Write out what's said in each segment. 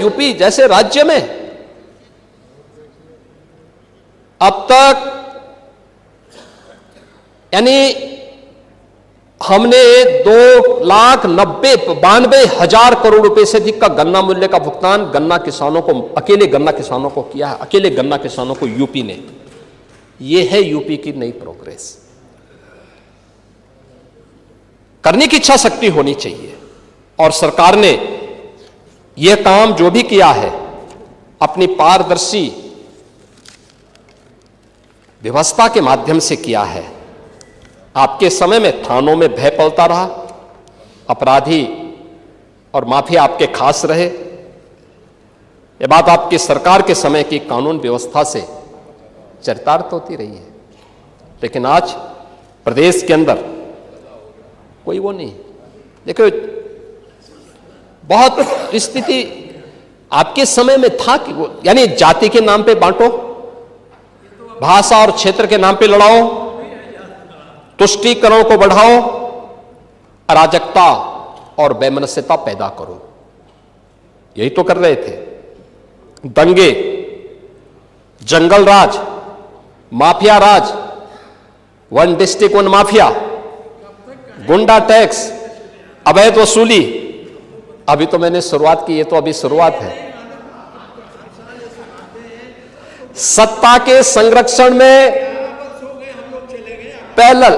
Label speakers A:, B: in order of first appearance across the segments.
A: UP जैसे राज्य में अब तक यानी हमने 2,92,000 करोड़ रुपए से अधिक का गन्ना मूल्य का भुगतान गन्ना किसानों को, अकेले गन्ना किसानों को किया है, अकेले गन्ना किसानों को यूपी ने। यह है यूपी की नई प्रोग्रेस। करने की इच्छा शक्ति होनी चाहिए और सरकार ने यह काम जो भी किया है अपनी पारदर्शी व्यवस्था के माध्यम से किया है। आपके समय में थानों में भय पलता रहा, अपराधी और माफिया आपके खास रहे। यह बात आपकी सरकार के समय की कानून व्यवस्था से चरितार्थ होती रही है। लेकिन आज प्रदेश के अंदर कोई वो नहीं। देखो, बहुत स्थिति आपके समय में था कि वो यानी जाति के नाम पे बांटो, भाषा और क्षेत्र के नाम पे लड़ाओ, तुष्टीकरण को बढ़ाओ, अराजकता और वैमनस्यता पैदा करो। यही तो कर रहे थे। दंगे, जंगल राज, माफिया राज, वन डिस्ट्रिक्ट वन माफिया, गुंडा टैक्स, अवैध वसूली। अभी तो मैंने शुरुआत की, ये तो अभी शुरुआत है। सत्ता के संरक्षण में पैरेलल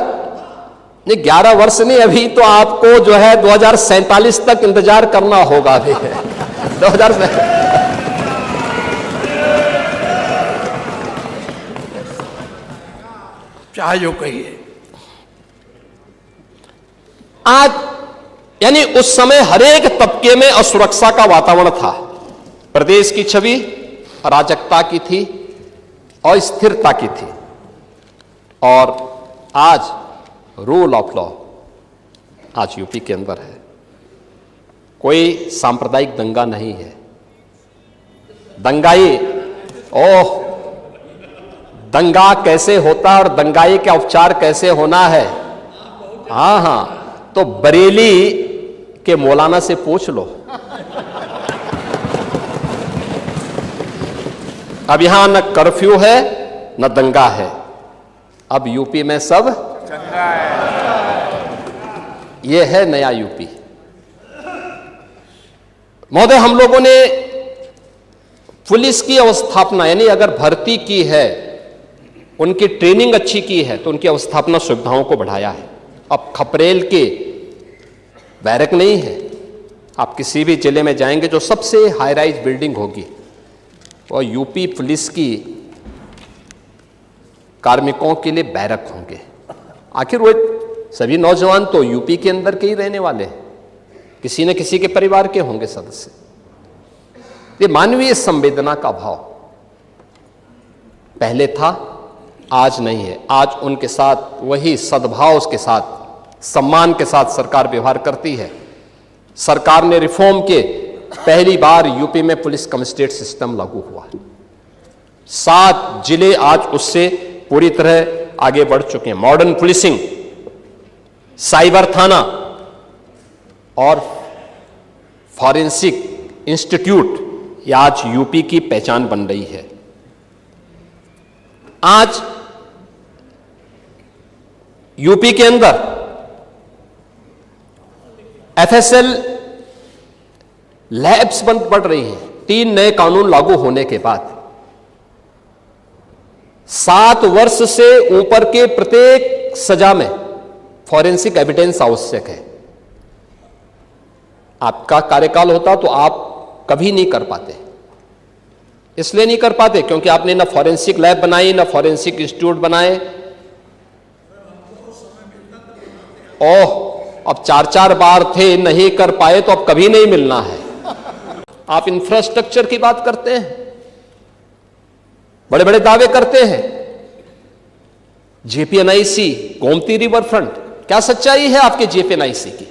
A: नहीं, 11 वर्ष नहीं, अभी तो आपको जो है 2047 तक इंतजार करना होगा। अभी 2000
B: चाहे जो कहिए।
A: आज यानी उस समय हरेक तबके में असुरक्षा का वातावरण था। प्रदेश की छवि अराजकता की थी, अस्थिरता की थी। और आज रूल ऑफ लॉ आज यूपी के अंदर है। कोई सांप्रदायिक दंगा नहीं है। दंगाई, ओह, दंगा कैसे होता है और दंगाई का उपचार कैसे होना है, हाँ, तो बरेली के मौलाना से पूछ लो। अब यहां न कर्फ्यू है न दंगा है। अब यूपी में सब चंगा है। यह है नया यूपी। महोदय, हम लोगों ने पुलिस की अवस्थापना यानी अगर भर्ती की है, उनकी ट्रेनिंग अच्छी की है तो उनकी अवस्थापना सुविधाओं को बढ़ाया है। अब खपरेल के बैरक नहीं है। आप किसी भी जिले में जाएंगे जो सबसे हाई राइज बिल्डिंग होगी और यूपी पुलिस की कार्मिकों के लिए बैरक होंगे। आखिर वो सभी नौजवान तो यूपी के अंदर के ही रहने वाले हैं, किसी न किसी के परिवार के होंगे सदस्य। ये मानवीय संवेदना का भाव पहले था, आज नहीं है। आज उनके साथ वही सद्भाव के साथ, सम्मान के साथ सरकार व्यवहार करती है। सरकार ने रिफॉर्म के पहली बार यूपी में पुलिस कमिश्नरेट सिस्टम लागू हुआ। 7 जिले आज उससे पूरी तरह आगे बढ़ चुके हैं। मॉडर्न पुलिसिंग, साइबर थाना और फॉरेंसिक इंस्टीट्यूट ये आज यूपी की पहचान बन रही है। आज यूपी के अंदर एफएसएल लैब्स बंद पड़ रही हैं। 3 नए कानून लागू होने के बाद 7 वर्ष से ऊपर के प्रत्येक सजा में फॉरेंसिक एविडेंस आवश्यक है। आपका कार्यकाल होता तो आप कभी नहीं कर पाते। इसलिए नहीं कर पाते क्योंकि आपने ना फॉरेंसिक लैब बनाई, ना फॉरेंसिक इंस्टीट्यूट बनाए। ओह, अब 4-4 बार थे, नहीं कर पाए तो अब कभी नहीं मिलना है। आप इंफ्रास्ट्रक्चर की बात करते हैं, बड़े बड़े दावे करते हैं। जेपीएनआईसी, गोमती रिवर फ्रंट, क्या सच्चाई है आपके जेपीएनआईसी की?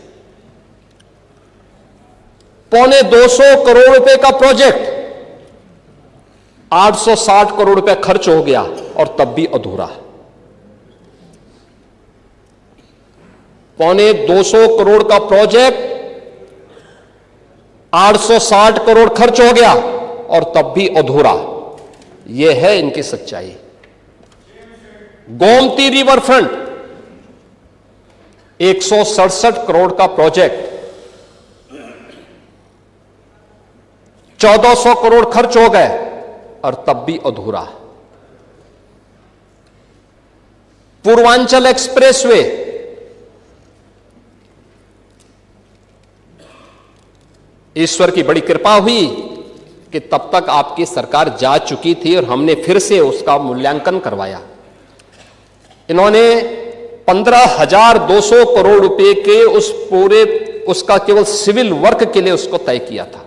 A: 250 करोड़ रुपए का प्रोजेक्ट, 860 करोड़ रुपए खर्च हो गया और तब भी अधूरा। 250 करोड़ का प्रोजेक्ट 860 करोड़ खर्च हो गया और तब भी अधूरा। यह है इनकी सच्चाई। गोमती रिवर फ्रंट 167 करोड़ का प्रोजेक्ट, 1400 करोड़ खर्च हो गए और तब भी अधूरा। पूर्वांचल एक्सप्रेसवे, ईश्वर की बड़ी कृपा हुई कि तब तक आपकी सरकार जा चुकी थी और हमने फिर से उसका मूल्यांकन करवाया। इन्होंने 15,200 करोड़ रुपए के उसका केवल सिविल वर्क के लिए उसको तय किया था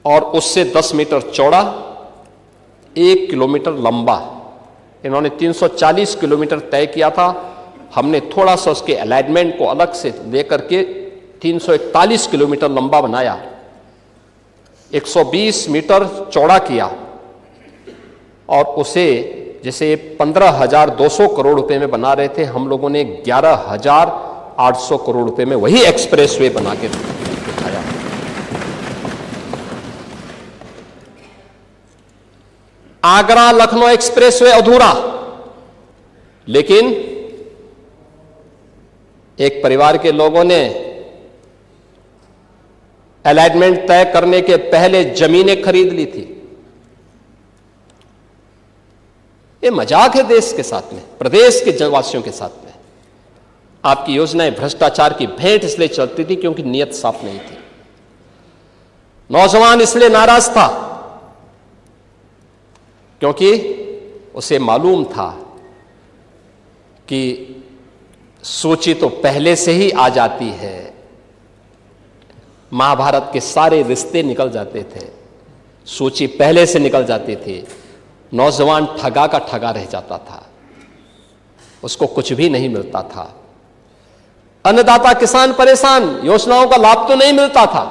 A: और उससे 10 मीटर चौड़ा, 1 किलोमीटर लंबा इन्होंने 340 किलोमीटर तय किया था। हमने थोड़ा सा उसके अलाइनमेंट को अलग से लेकर के 341 किलोमीटर लंबा बनाया, 120 मीटर चौड़ा किया और उसे जैसे 15,200 करोड़ रुपए में बना रहे थे, हम लोगों ने 11,800 करोड़ रुपए में वही एक्सप्रेसवे बना के दिखाया। आगरा लखनऊ एक्सप्रेसवे अधूरा, लेकिन एक परिवार के लोगों ने अलाइनमेंट तय करने के पहले जमीनें खरीद ली थी। ये मजाक है देश के साथ में, प्रदेश के जनवासियों के साथ में। आपकी योजनाएं भ्रष्टाचार की भेंट इसलिए चलती थी क्योंकि नीयत साफ नहीं थी। नौजवान इसलिए नाराज था क्योंकि उसे मालूम था कि सूची तो पहले से ही आ जाती है, महाभारत के सारे रिश्ते निकल जाते थे, सूची पहले से निकल जाती थी। नौजवान ठगा का ठगा रह जाता था, उसको कुछ भी नहीं मिलता था। अन्नदाता किसान परेशान, योजनाओं का लाभ तो नहीं मिलता था।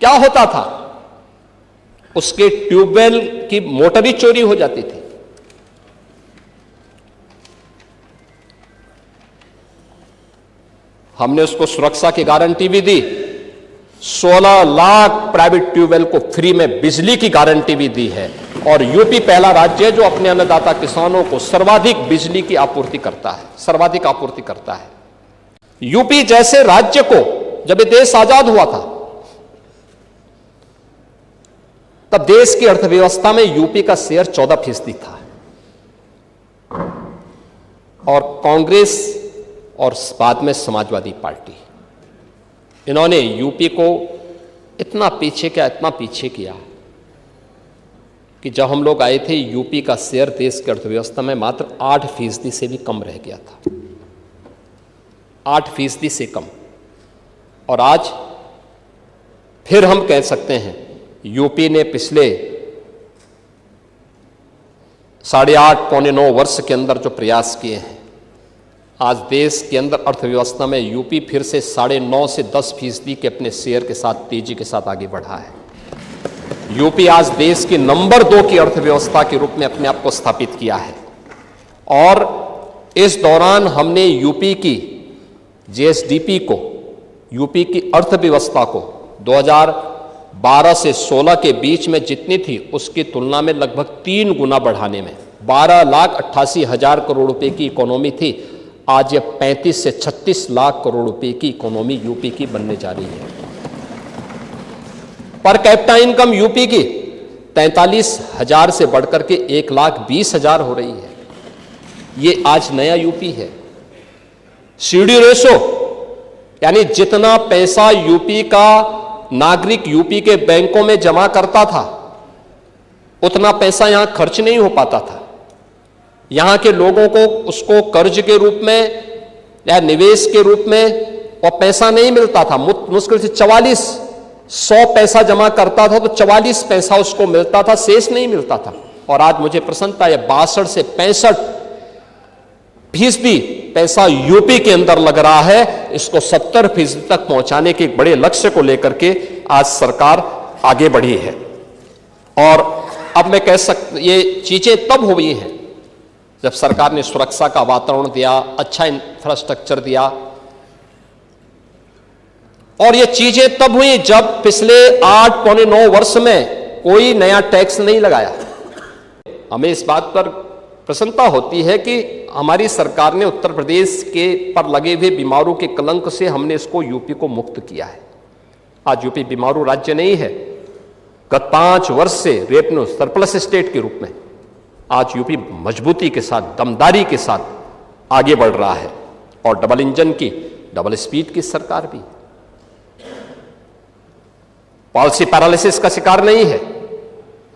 A: क्या होता था? उसके ट्यूबवेल की मोटर ही चोरी हो जाती थी। हमने उसको सुरक्षा की गारंटी भी दी, 16 लाख प्राइवेट ट्यूबवेल को फ्री में बिजली की गारंटी भी दी है और यूपी पहला राज्य है जो अपने अन्नदाता किसानों को सर्वाधिक बिजली की आपूर्ति करता है, सर्वाधिक आपूर्ति करता है। यूपी जैसे राज्य को जब ये देश आजाद हुआ था तब देश की अर्थव्यवस्था में यूपी का शेयर 14% था और कांग्रेस और बाद में समाजवादी पार्टी, इन्होंने यूपी को इतना पीछे किया कि जब हम लोग आए थे यूपी का शेयर देश की अर्थव्यवस्था में मात्र 8% से भी कम रह गया था, 8% से कम। और आज फिर हम कह सकते हैं यूपी ने पिछले 8.5 पौने 9 वर्ष के अंदर जो प्रयास किए हैं, आज देश के अंदर अर्थव्यवस्था में यूपी फिर से 9.5 से 10% के अपने शेयर के साथ तेजी के साथ आगे बढ़ा है। यूपी आज देश की नंबर 2 की अर्थव्यवस्था के रूप में अपने आप को स्थापित किया है और इस दौरान हमने यूपी की जीएसडीपी को, यूपी की अर्थव्यवस्था को 2012 से 16 के बीच में जितनी थी उसकी तुलना में लगभग 3 गुना बढ़ाने में 12,88,000 करोड़ रुपए की इकोनॉमी थी, आज यह 35 से 36 लाख करोड़ रुपए की इकोनॉमी यूपी की बनने जा रही है। पर कैपिटा इनकम यूपी की 43,000 से बढ़कर के 1,20,000 हो रही है। ये आज नया यूपी है। सीडी रेशो यानी जितना पैसा यूपी का नागरिक यूपी के बैंकों में जमा करता था उतना पैसा यहां खर्च नहीं हो पाता था। यहां के लोगों को उसको कर्ज के रूप में या निवेश के रूप में और पैसा नहीं मिलता था। मुश्किल से 4400 पैसा जमा करता था तो 44 पैसा उसको मिलता था, शेष नहीं मिलता था। और आज मुझे प्रसन्नता है 62 से 65% पैसा यूपी के अंदर लग रहा है। इसको 70% तक पहुंचाने के एक बड़े लक्ष्य को लेकर के आज सरकार आगे बढ़ी है। और अब मैं कह सकता, ये चीजें तब हुई हैं जब सरकार ने सुरक्षा का वातावरण दिया, अच्छा इंफ्रास्ट्रक्चर दिया और ये चीजें तब हुई जब पिछले 8 पौने 9 वर्ष में कोई नया टैक्स नहीं लगाया। हमें इस बात पर प्रसन्नता होती है कि हमारी सरकार ने उत्तर प्रदेश के पर लगे हुए बीमारू के कलंक से हमने इसको यूपी को मुक्त किया है। आज यूपी बीमारू राज्य नहीं है। गत 5 वर्ष से रेवेन्यू सरप्लस स्टेट के रूप में आज यूपी मजबूती के साथ, दमदारी के साथ आगे बढ़ रहा है और डबल इंजन की, डबल स्पीड की सरकार भी पॉलिसी पैरालिसिस का शिकार नहीं है।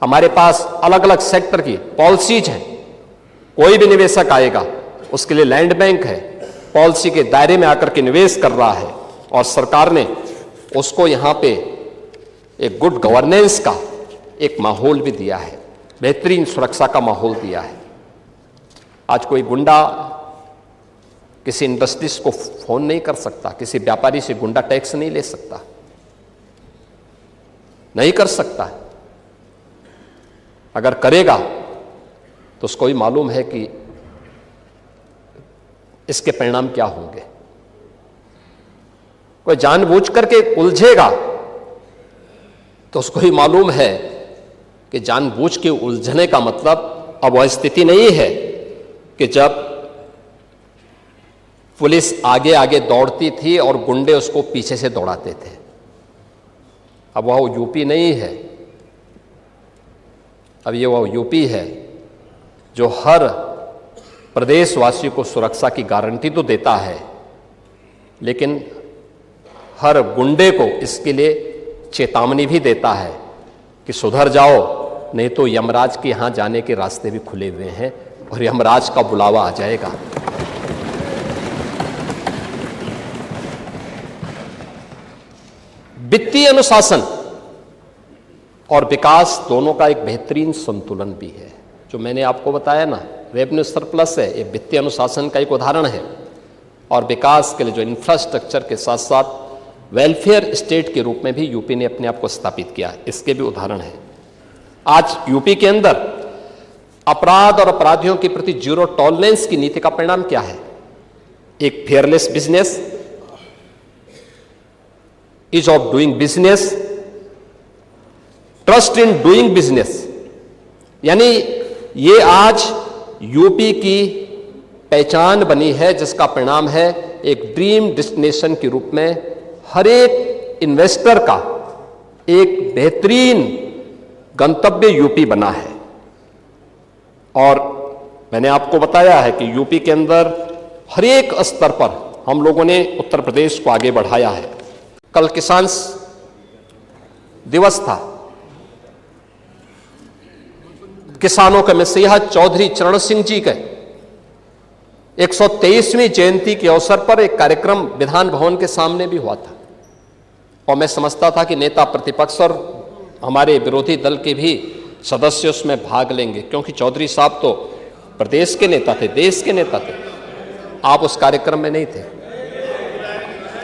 A: हमारे पास अलग अलग सेक्टर की पॉलिसीज हैं। कोई भी निवेशक आएगा उसके लिए लैंड बैंक है, पॉलिसी के दायरे में आकर के निवेश कर रहा है और सरकार ने उसको यहां पे एक गुड गवर्नेंस का एक माहौल भी दिया है, बेहतरीन सुरक्षा का माहौल दिया है। आज कोई गुंडा किसी इंडस्ट्रीज को फोन नहीं कर सकता, किसी व्यापारी से गुंडा टैक्स नहीं ले सकता, नहीं कर सकता। अगर करेगा तो उसको भी मालूम है कि इसके परिणाम क्या होंगे। कोई जानबूझ करके उलझेगा तो उसको ही मालूम है कि जानबूझ के उलझने का मतलब अब वह स्थिति नहीं है कि जब पुलिस आगे आगे दौड़ती थी और गुंडे उसको पीछे से दौड़ाते थे। अब वह यूपी नहीं है, अब ये वह यूपी है जो हर प्रदेशवासी को सुरक्षा की गारंटी तो देता है, लेकिन हर गुंडे को इसके लिए चेतावनी भी देता है कि सुधर जाओ, नहीं तो यमराज के यहां जाने के रास्ते भी खुले हुए हैं और यमराज का बुलावा आ जाएगा। वित्तीय अनुशासन और विकास दोनों का एक बेहतरीन संतुलन भी है। जो मैंने आपको बताया ना, रेवेन्यू सरप्लस है, ये वित्तीय अनुशासन का एक उदाहरण है और विकास के लिए जो इंफ्रास्ट्रक्चर के साथ साथ वेलफेयर स्टेट के रूप में भी यूपी ने अपने आप को स्थापित किया, इसके भी उदाहरण है। आज यूपी के अंदर अपराध और अपराधियों के प्रति जीरो टॉलरेंस की नीति का परिणाम क्या है? एक fearless business, ease of doing business, trust in doing business, यानी ये आज यूपी की पहचान बनी है, जिसका परिणाम है एक ड्रीम डेस्टिनेशन के रूप में हर एक इन्वेस्टर का एक बेहतरीन गंतव्य यूपी बना है। और मैंने आपको बताया है कि यूपी के अंदर हर एक स्तर पर हम लोगों ने उत्तर प्रदेश को आगे बढ़ाया है। कल किसान दिवस था। किसानों के मसीहा चौधरी चरण सिंह जी के 123वीं जयंती के अवसर पर एक कार्यक्रम विधान भवन के सामने भी हुआ था और मैं समझता था कि नेता प्रतिपक्ष और हमारे विरोधी दल के भी सदस्य उसमें भाग लेंगे, क्योंकि चौधरी साहब तो प्रदेश के नेता थे, देश के नेता थे। आप उस कार्यक्रम में नहीं थे,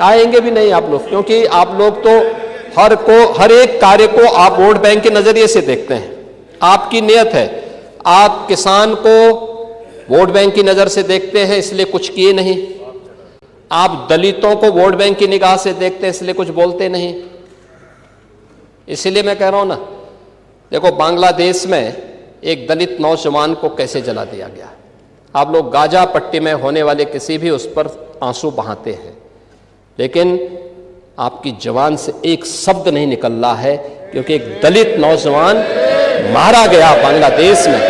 A: आएंगे भी नहीं आप लोग, क्योंकि आप लोग तो हर एक कार्य को आप वोट बैंक के नजरिए से देखते हैं। आपकी नियत है, आप किसान को वोट बैंक की नजर से देखते हैं इसलिए कुछ किए नहीं, आप दलितों को वोट बैंक की निगाह से देखते हैं इसलिए कुछ बोलते नहीं। इसलिए मैं कह रहा हूं ना, देखो बांग्लादेश में एक दलित नौजवान को कैसे जला दिया गया। आप लोग गाजा पट्टी में होने वाले किसी भी उस पर आंसू बहाते हैं, लेकिन आपकी जबान से एक शब्द नहीं निकल रहा है, क्योंकि एक दलित नौजवान मारा गया बांग्लादेश में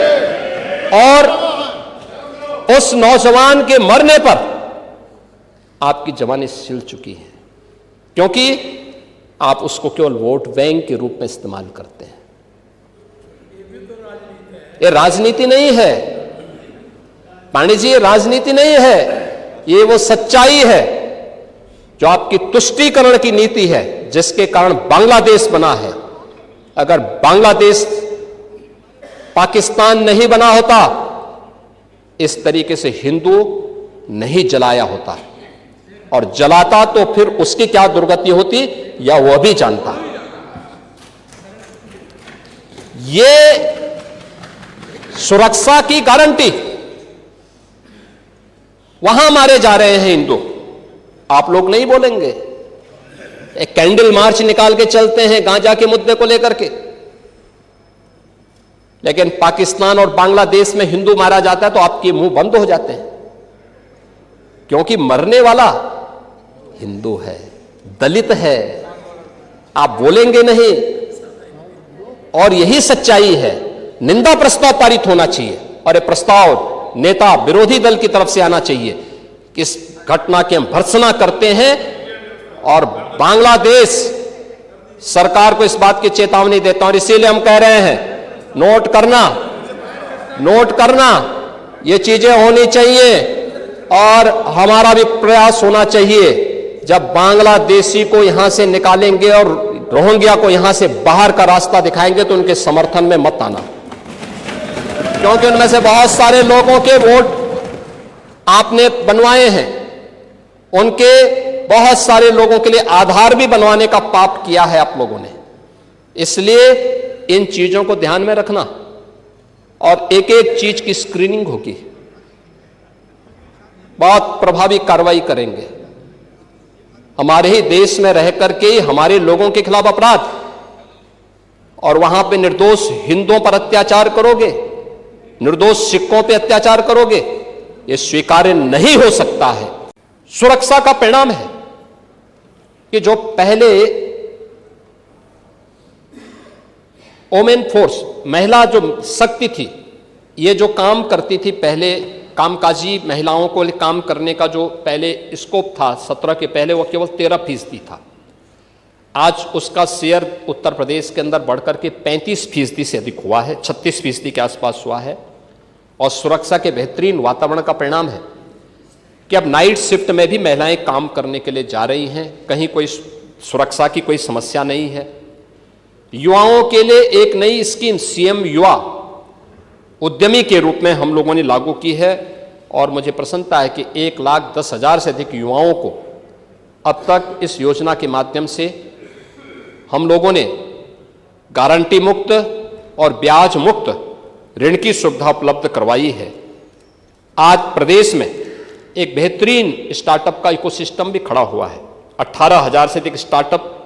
A: और उस नौजवान के मरने पर आपकी जबानें सिल चुकी हैं, क्योंकि आप उसको केवल वोट बैंक के रूप में इस्तेमाल करते हैं। ये राजनीति नहीं है पांडे जी, ये राजनीति नहीं है, ये वो सच्चाई है जो आपकी तुष्टीकरण की नीति है, जिसके कारण बांग्लादेश बना है। अगर बांग्लादेश पाकिस्तान नहीं बना होता, इस तरीके से हिंदू नहीं जलाया होता, और जलाता तो फिर उसकी क्या दुर्गति होती या वह भी जानता। ये सुरक्षा की गारंटी, वहां मारे जा रहे हैं हिंदू, आप लोग नहीं बोलेंगे। एक कैंडल मार्च निकाल के चलते हैं गांजा के मुद्दे को लेकर के, लेकिन पाकिस्तान और बांग्लादेश में हिंदू मारा जाता है तो आपके मुंह बंद हो जाते हैं, क्योंकि मरने वाला हिंदू है, दलित है, आप बोलेंगे नहीं। और यही सच्चाई है। निंदा प्रस्ताव पारित होना चाहिए और यह प्रस्ताव नेता विरोधी दल की तरफ से आना चाहिए कि इस घटना की हम भर्त्सना करते हैं और बांग्लादेश सरकार को इस बात की चेतावनी देता हूं। और इसीलिए हम कह रहे हैं, नोट करना ये चीजें होनी चाहिए और हमारा भी प्रयास होना चाहिए। जब बांग्लादेशी को यहां से निकालेंगे और रोहिंग्या को यहां से बाहर का रास्ता दिखाएंगे तो उनके समर्थन में मत आना, क्योंकि उनमें से बहुत सारे लोगों के वोट आपने बनवाए हैं, उनके बहुत सारे लोगों के लिए आधार भी बनवाने का पाप किया है आप लोगों ने। इसलिए इन चीजों को ध्यान में रखना और एक एक चीज की स्क्रीनिंग होगी, बहुत प्रभावी कार्रवाई करेंगे। हमारे ही देश में रह करके हमारे लोगों के खिलाफ अपराध और वहां पे निर्दोष हिंदुओं पर अत्याचार करोगे, निर्दोष सिखों पे अत्याचार करोगे, यह स्वीकार्य नहीं हो सकता है। सुरक्षा का परिणाम है कि जो पहले वोमेन फोर्स, महिला जो शक्ति थी, ये जो काम करती थी, पहले कामकाजी महिलाओं को काम करने का जो पहले स्कोप था 17 के पहले, वो केवल 13% था। आज उसका शेयर उत्तर प्रदेश के अंदर बढ़कर के 35% से अधिक हुआ है, 36% के आसपास हुआ है। और सुरक्षा के बेहतरीन वातावरण का परिणाम है कि अब नाइट शिफ्ट में भी महिलाएं काम करने के लिए जा रही हैं, कहीं कोई सुरक्षा की कोई समस्या नहीं है। युवाओं के लिए एक नई स्कीम सीएम युवा उद्यमी के रूप में हम लोगों ने लागू की है और मुझे प्रसन्नता है कि 1,10,000 से अधिक युवाओं को अब तक इस योजना के माध्यम से हम लोगों ने गारंटी मुक्त और ब्याज मुक्त ऋण की सुविधा उपलब्ध करवाई है। आज प्रदेश में एक बेहतरीन स्टार्टअप का इकोसिस्टम भी खड़ा हुआ है। 18,000 से अधिक startup,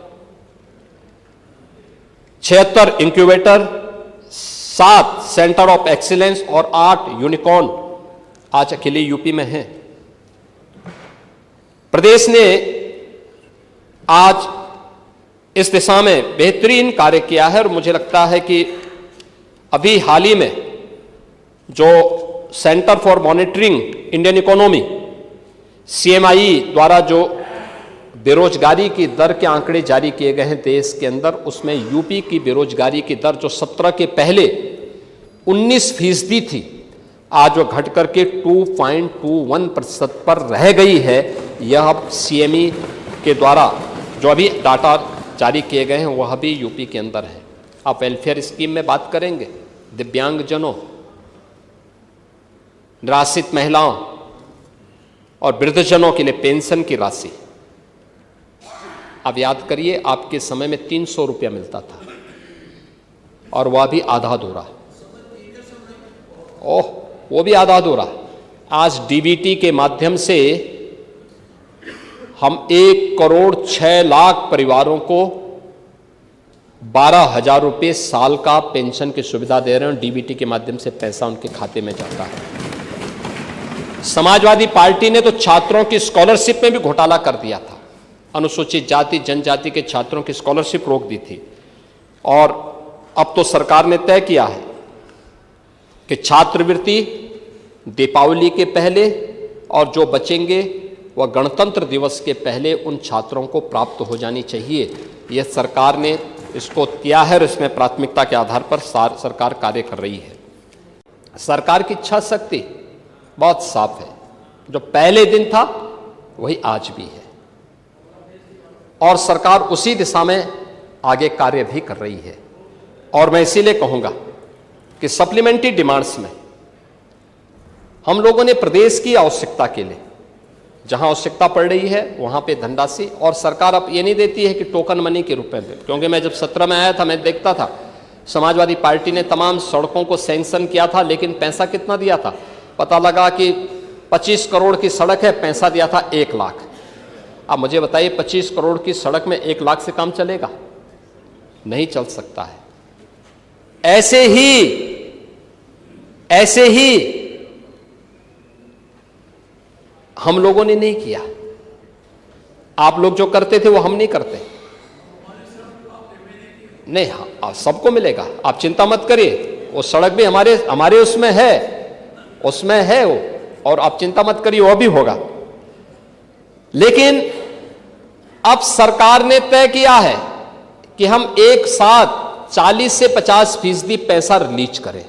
A: 76 incubator, 7 centre of excellence और 8 यूनिकॉर्न आज अकेले यूपी में हैं। प्रदेश ने आज इस दिशा में बेहतरीन कार्य किया है और मुझे लगता है कि अभी हाल ही में जो centre for monitoring Indian economy CMI द्वारा जो बेरोजगारी की दर के आंकड़े जारी किए गए हैं देश के अंदर, उसमें यूपी की बेरोजगारी की दर जो 17 के पहले 19% थी, आज वो घट करके 2.21% पर रह गई है। यह अब सीएमई के द्वारा जो अभी डाटा जारी किए गए हैं वह भी यूपी के अंदर है। आप वेलफेयर स्कीम में बात करेंगे, दिव्यांगजनों, निराश्रित महिलाओं और वृद्धजनों के लिए पेंशन की राशि, आप याद करिए आपके समय में 300 रुपया मिलता था और वह भी आधा अधूरा, वो भी आधा अधूरा। आज डीबीटी के माध्यम से हम 1,06,00,000 परिवारों को 12,000 रुपये साल का पेंशन की सुविधा दे रहे हैं। डीबीटी के माध्यम से पैसा उनके खाते में जाता है। समाजवादी पार्टी ने तो छात्रों की स्कॉलरशिप में भी घोटाला कर दिया था, अनुसूचित जाति जनजाति के छात्रों की स्कॉलरशिप रोक दी थी। और अब तो सरकार ने तय किया है कि छात्रवृत्ति दीपावली के पहले और जो बचेंगे वह गणतंत्र दिवस के पहले उन छात्रों को प्राप्त हो जानी चाहिए। यह सरकार ने इसको किया है और इसमें प्राथमिकता के आधार पर सरकार कार्य कर रही है। सरकार की इच्छा शक्ति बहुत साफ है, जो पहले दिन था वही आज भी है और सरकार उसी दिशा में आगे कार्य भी कर रही है। और मैं इसीलिए कहूंगा कि सप्लीमेंट्री डिमांड्स में हम लोगों ने प्रदेश की आवश्यकता के लिए जहां आवश्यकता पड़ रही है वहां पे धनराशि, और सरकार अब ये नहीं देती है कि टोकन मनी के रूप में, क्योंकि मैं जब 17 में आया था मैं देखता था समाजवादी पार्टी ने तमाम सड़कों को सैंक्शन किया था, लेकिन पैसा कितना दिया था, पता लगा कि 25 करोड़ की सड़क है, पैसा दिया था 1 लाख। आप मुझे बताइए 25 करोड़ की सड़क में 1 लाख से काम चलेगा? नहीं चल सकता है। ऐसे ही हम लोगों ने नहीं किया। आप लोग जो करते थे वो हम नहीं करते। नहीं, हाँ, सबको मिलेगा, आप चिंता मत करिए। वो सड़क भी हमारे उसमें है वो, और आप चिंता मत करिए, वो भी होगा। लेकिन अब सरकार ने तय किया है कि हम एक साथ 40 से 50% पैसा रिलीज करें।